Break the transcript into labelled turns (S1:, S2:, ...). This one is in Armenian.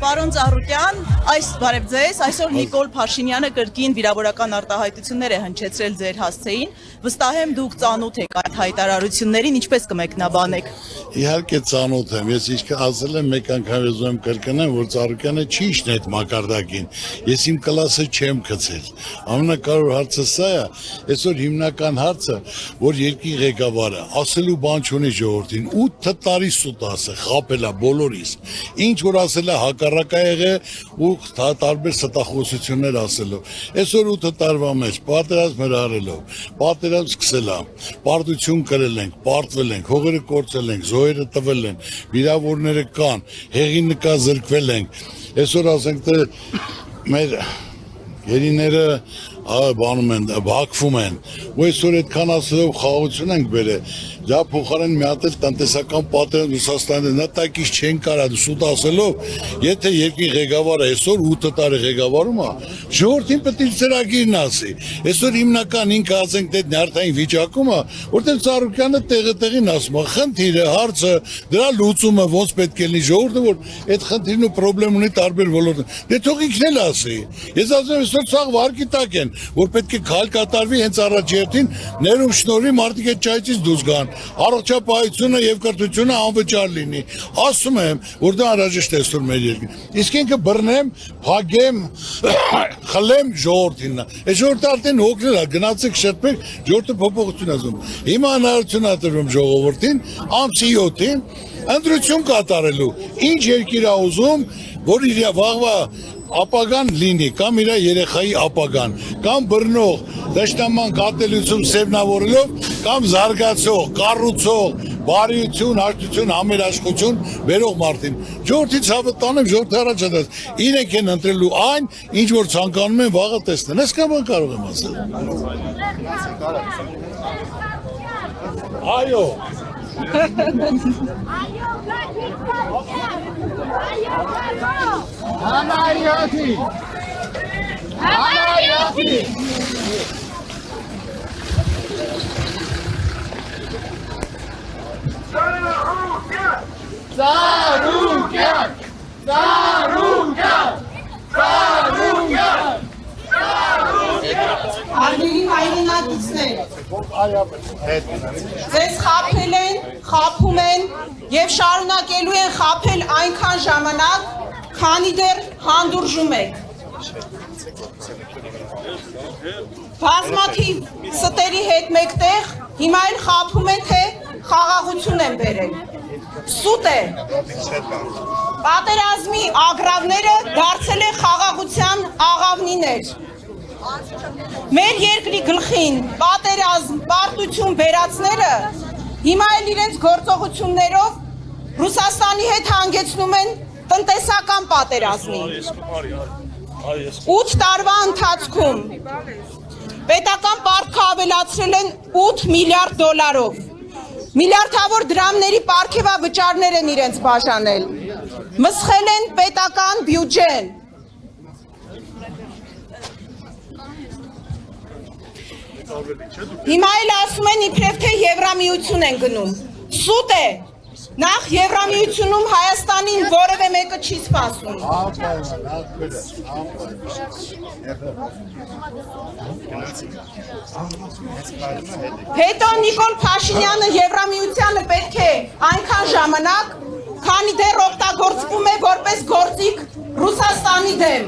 S1: Պարոն Ծառուկյան, բարև ձեզ, այսօր Նիկոլ Փաշինյանը կրկին վիրավորական արտահայտություններ է հնչեցրել ձեր հասցեին, վստահ եմ դուք ծանոթ եք այդ հայտարարություններին, ինչպես կմեկնաբանեք։
S2: Իհարկե ծանոթ եմ, ես ինչքան ասել եմ մեկ անգամ ուզում կրկնեմ, որ Ծառուկյանը չի իշն այդ մակարդակին, ես իմ կլասը չեմ գցել, ամենակարևոր հարցը սա է, այսօր հիմնական հարցը, որ երկրի ղեկավարը ասելու բան չունի ժողովրդին, 8 տարի սուտ ասը, խաբելա բոլորիս, ինչ որ ասել է հակառակ եղել ու տարբեր ստախոսություններ ասելով, այսօր 8 տարվա մեջ պատերազմ հրահրելով, պատերազմ սկսել է, պարտություն կրել ենք, պարտվել ենք, հողերը կորցրել ենք, զոհերը տվել են, վիրավորները կան, հեղինկա զրկվել ենք, այսօր ասենք թե մեր գերիները բանում են, բակվում են, ու այսօր այդքան ասելով խաղաղություն ենք բերել, դա փոխարեն մի հատ էլ տնտեսական պատերազմ Ռուսաստանի նատակից չեն կարա սուտ ասելով, եթե երկրի ղեկավարը այսօր 8 տարի ղեկավարում է, ժողովրդին պետք է ծրագիրն ասի, այսօր հիմնական ինքը ասենք թե նյարդային վիճակում է, որտեղ Ծառուկյանը տեղին ասում է, խնդիրը, հարցը, դրա լուծումը ոնց պետք է լինի ժողովուրդը, որ այդ խնդիրն ու պրոբլեմ ունի տարբեր ոլորտներում, դե թող ինքն էլ ասի, ես ասում եմ այսօր ցավ վարկի տակ են, որ պետք է քայլ կատարվի հենց առաջերտին ներում շնորհի մարդիկ այդ ճայթից դուրս գան, առողջապահությունը եւ կրթությունը անվճար լինի, ասում եմ, որ դա անհրաժեշտ է այսօր մեր երկրին, իսկ ինքը բռնեմ, փագեմ, խլեմ ժողովրդին, այս ժողովուրդը արդեն հոգնել է, գնացեք շտպեք, ժողովուրդը փոփոխություն ասում, հիմա հնարավորություն է տրվում ժողովրդին, ամսի 7-ին ընտրություն կատարելու, ինչ երկիր է ուզում, որ իր վաղվա ապագան լինի, կամ իր երեխայի ապագան, կամ բռնող, դաշտաման կատելություն սևնավորելով, կամ զարգացող, կառուցող, բարիություն, հաշտություն, համերաշխություն վերող մարդին։ Ժողովրդի ցավը տանեմ, ժողովրդի առաջ դաս։ Իրենք են ընտրելու այն, ինչ որ ցանկանում են վաղը տեսնեն։ Այսքան բան կարող եմ ասել։ Այո։
S3: Անայոթի
S4: Արգելի հայրենակիցներ, ձեզ խաբել են, խաբում են և շարունակելու են խաբել այնքան ժամանակ, քանի դեռ հանդուրժում եք։ Բազմաթիվ ստերի հետ մեկտեղ հիմա էլ խաբում են, թե խաղաղություն են բերել։ Սուտ է։ Պատերազմի ագռավները դարձել են խաղաղության աղավնիներ։ Մեր երկրի գլխին պատերազմ, պարտություն բերածները հիմա էլ իրենց գործողություններով Ռուսաստանի հետ հանգեցնում են տնտեսական պատերազմի։ 8 տարվա ընթացքում պետական պարտքը ավելացրել են 8 միլիարդ դոլարով։ Միլիարդավոր դրամների պարգևավճարներ են իրենց բաժանել։ Մսխել են պետական բյուջեն։ Հիմա էլ ասում են իբրև թե Եվրամիություն են գնում։ Սուտ է։ Նախ Եվրամիությունում Հայաստանին որևէ մեկը չի սպասում։ Հետո Նիկոլ Փաշինյանը Եվրամիությանը պետք է այնքան ժամանակ, քանի դեռ օգտագործվում է որպես գործիք Ռուսաստանի դեմ։